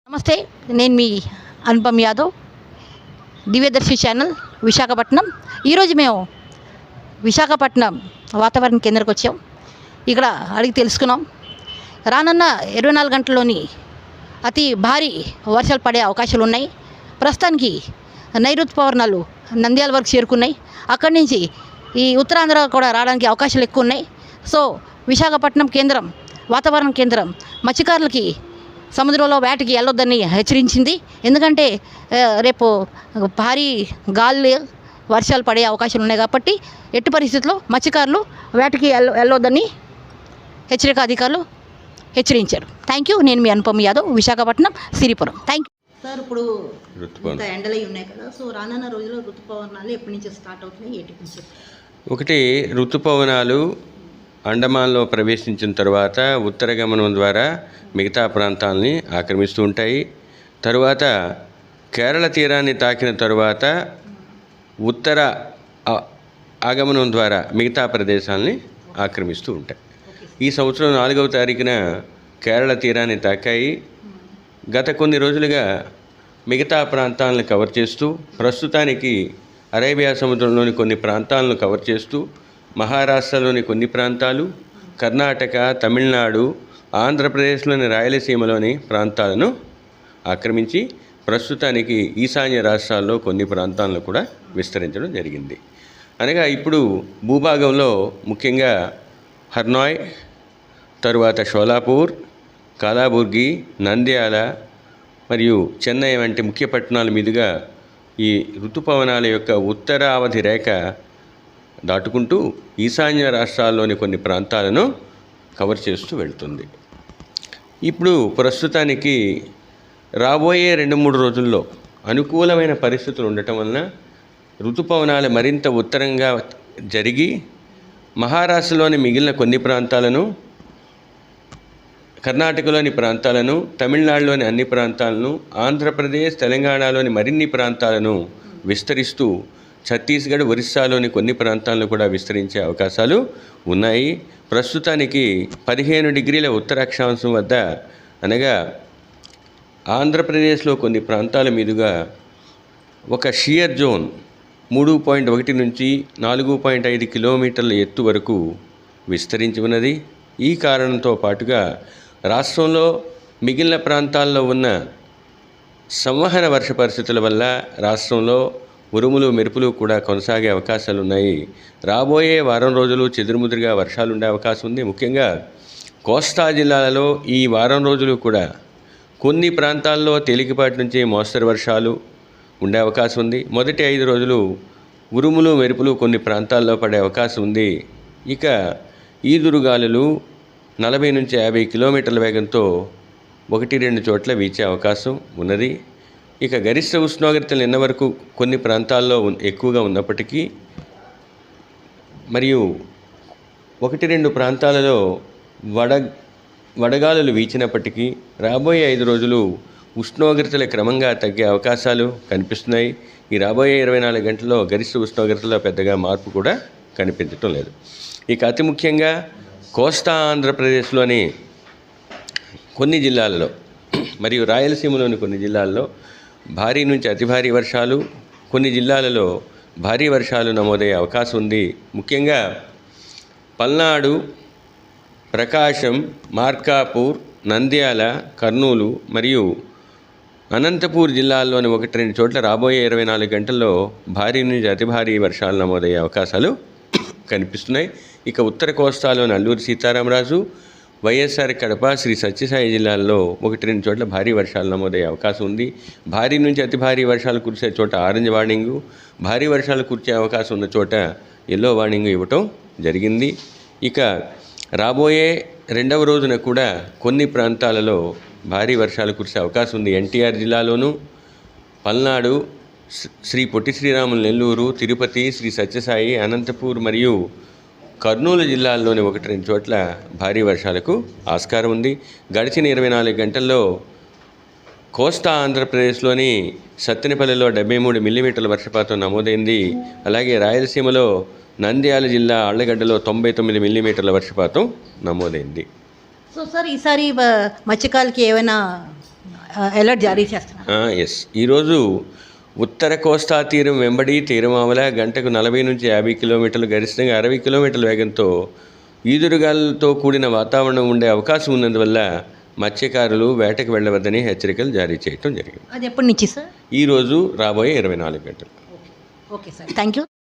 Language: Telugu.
నమస్తే, నేను మీ అనుపమ్ యాదవ్, దివ్యదర్శి ఛానల్, విశాఖపట్నం. ఈరోజు మేము విశాఖపట్నం వాతావరణ కేంద్రానికి వచ్చాం. ఇక్కడ అడిగి తెలుసుకున్నాం. రానున్న 24 గంటల్లోని అతి భారీ వర్షాలు పడే అవకాశాలు ఉన్నాయి. ప్రస్తుతానికి నైరుతుపవనాలు నంద్యాల వరకు చేరుకున్నాయి. అక్కడి నుంచి ఈ ఉత్తరాంధ్ర కూడా రావడానికి అవకాశాలు ఎక్కువ ఉన్నాయి. సో విశాఖపట్నం కేంద్రం వాతావరణ కేంద్రం మత్స్యకారులకి సముద్రంలో వేటకి వెళ్ళొద్దని హెచ్చరించింది. ఎందుకంటే రేపు భారీ గాలి వర్షాలు పడే అవకాశాలు ఉన్నాయి కాబట్టి ఎట్టి పరిస్థితుల్లో మత్స్యకారులు వేటకి వెళ్ళొద్దని హెచ్చరిక అధికారులు హెచ్చరించారు. Thank you. నేను మీ Anupam Yadav, Visakhapatnam, Siripuram. Thank you sir. ఇప్పుడు ఇంత ఎండలై ఉన్నాయి కదా, సో రానున్న రోజుల్లో ఋతుపవనాలు ఎప్పటి నుంచి స్టార్ట్ అవుతున్నాయి, ఏంటి కొంచెం? ఒకటి, ఋతుపవనాలు అండమాన్లో ప్రవేశించిన తర్వాత ఉత్తర గమనం ద్వారా మిగతా ప్రాంతాలని ఆక్రమిస్తూ ఉంటాయి. తరువాత కేరళ తీరాన్ని తాకిన తరువాత ఉత్తర ఆగమనం ద్వారా మిగతా ప్రదేశాలని ఆక్రమిస్తూ ఉంటాయి. ఈ సంవత్సరం 4వ తారీఖున కేరళ తీరాన్ని తాకాయి. గత కొన్ని రోజులుగా మిగతా ప్రాంతాలను కవర్ చేస్తూ ప్రస్తుతానికి అరేబియా సముద్రంలోని కొన్ని ప్రాంతాలను కవర్ చేస్తూ మహారాష్ట్రలోని కొన్ని ప్రాంతాలు, కర్ణాటక, తమిళనాడు, ఆంధ్రప్రదేశ్లోని రాయలసీమలోని ప్రాంతాలను ఆక్రమించి ప్రస్తుతానికి ఈశాన్య రాష్ట్రాల్లో కొన్ని ప్రాంతాలను కూడా విస్తరించడం జరిగింది. అనగా ఇప్పుడు భూభాగంలో ముఖ్యంగా హర్నాయ్, తరువాత షోలాపూర్, కాలాబుర్గి, నంద్యాల మరియు చెన్నై వంటి ముఖ్య పట్టణాల మీదుగా ఈ ఋతుపవనాల యొక్క ఉత్తరావధి రేఖ దాటుకుంటూ ఈశాన్య రాష్ట్రాల్లోని కొన్ని ప్రాంతాలను కవర్ చేస్తూ వెళ్తుంది. ఇప్పుడు ప్రస్తుతానికి రాబోయే 2-3 రోజుల్లో అనుకూలమైన పరిస్థితులు ఉండటం వలన ఋతుపవనాలు మరింత ఉత్తరంగా జరిగి మహారాష్ట్రలోని మిగిలిన కొన్ని ప్రాంతాలను, కర్ణాటకలోని ప్రాంతాలను, తమిళనాడులోని అన్ని ప్రాంతాలను, ఆంధ్రప్రదేశ్, తెలంగాణలోని మరిన్ని ప్రాంతాలను విస్తరిస్తూ ఛత్తీస్గఢ్, ఒరిస్సాలోని కొన్ని ప్రాంతాలను కూడా విస్తరించే అవకాశాలు ఉన్నాయి. ప్రస్తుతానికి 15 డిగ్రీల ఉత్తర అక్షాంశం వద్ద, అనగా ఆంధ్రప్రదేశ్లో కొన్ని ప్రాంతాల మీదుగా ఒక షియర్ జోన్ 3.1 నుంచి 4.5 కిలోమీటర్ల ఎత్తు వరకు విస్తరించి ఉన్నది. ఈ కారణంతో పాటుగా రాష్ట్రంలో మిగిలిన ప్రాంతాల్లో ఉన్న సంవహన వర్ష పరిస్థితుల వల్ల రాష్ట్రంలో ఉరుములు, మెరుపులు కూడా కొనసాగే అవకాశాలు ఉన్నాయి. రాబోయే వారం రోజులు చెదురుముదురుగా వర్షాలు ఉండే అవకాశం ఉంది. ముఖ్యంగా కోస్తా జిల్లాలలో ఈ వారం రోజులు కూడా కొన్ని ప్రాంతాల్లో తేలికపాటి నుంచి మోస్తరు వర్షాలు ఉండే అవకాశం ఉంది. మొదటి 5 రోజులు ఉరుములు, మెరుపులు కొన్ని ప్రాంతాల్లో పడే అవకాశం ఉంది. ఇక ఈదురుగాలులు 40 నుంచి 50 కిలోమీటర్ల వేగంతో 1-2 చోట్ల వీచే అవకాశం ఉన్నది. ఇక గరిష్ట ఉష్ణోగ్రతలు నిన్న వరకు కొన్ని ప్రాంతాల్లో ఎక్కువగా ఉన్నప్పటికీ మరియు 1-2 ప్రాంతాలలో వడగాలులు వీచినప్పటికీ రాబోయే 5 రోజులు ఉష్ణోగ్రతలు క్రమంగా తగ్గే అవకాశాలు కనిపిస్తున్నాయి. ఈ రాబోయే 24 గంటల్లో గరిష్ట ఉష్ణోగ్రతలో పెద్దగా మార్పు కూడా కనిపించటం లేదు. ఇక అతి ముఖ్యంగా కోస్తా ఆంధ్రప్రదేశ్లోని కొన్ని జిల్లాల్లో మరియు రాయలసీమలోని కొన్ని జిల్లాల్లో భారీ నుంచి అతి భారీ వర్షాలు, కొన్ని జిల్లాలలో భారీ వర్షాలు నమోదయ్యే అవకాశం ఉంది. ముఖ్యంగా పల్నాడు, ప్రకాశం, మార్కాపూర్, నంద్యాల, కర్నూలు మరియు అనంతపూర్ జిల్లాల్లోని 1-2 చోట్ల రాబోయే 24 గంటల్లో భారీ నుంచి అతి భారీ వర్షాలు నమోదయ్యే అవకాశాలు కనిపిస్తున్నాయి. ఇక ఉత్తర కోస్తాలోని అల్లూరి సీతారామరాజు, వైఎస్ఆర్ కడప, శ్రీ సత్యసాయి జిల్లాల్లో 1-2 చోట్ల భారీ వర్షాలు నమోదయ్యే అవకాశం ఉంది. భారీ నుంచి అతి భారీ వర్షాలు కురిసే చోట ఆరెంజ్ వార్నింగు, భారీ వర్షాలు కురిసే అవకాశం ఉన్న చోట ఎల్లో వార్నింగు ఇవ్వటం జరిగింది. ఇక రాబోయే 2వ రోజున కూడా కొన్ని ప్రాంతాలలో భారీ వర్షాలు కురిసే అవకాశం ఉంది. ఎన్టీఆర్ జిల్లాలోను, పల్నాడు, శ్రీ పొట్టి శ్రీరాములు నెల్లూరు, తిరుపతి, శ్రీ సత్యసాయి, అనంతపూర్ మరియు కర్నూలు జిల్లాల్లోని 1-2 చోట్ల భారీ వర్షాలకు ఆస్కారం ఉంది. గడిచిన 24 గంటల్లో కోస్తా ఆంధ్రప్రదేశ్లోని సత్తెనపల్లిలో 73 మిల్లీమీటర్ల వర్షపాతం నమోదైంది. అలాగే రాయలసీమలో నంద్యాల జిల్లా ఆళ్లగడ్డలో 99 మిల్లీమీటర్ల వర్షపాతం నమోదైంది. సో సార్, ఈసారి మత్స్యకారులకి ఏమైనా అలర్ట్ జారీ చేస్తున్నారు. ఎస్, ఈరోజు ఉత్తర కోస్తా తీరం వెంబడి తీరమావల గంటకు 40 నుంచి 50 కిలోమీటర్లు, గరిష్టంగా 60 కిలోమీటర్ల వేగంతో ఈదురుగాలులతో కూడిన వాతావరణం ఉండే అవకాశం ఉన్నందువల్ల మత్స్యకారులు వేటకు వెళ్ళవద్దని హెచ్చరికలు జారీ చేయడం జరిగింది. అది ఎప్పటి నుంచి సార్? ఈరోజు రాబోయే 24 గంటలు. Okay sir, thank you.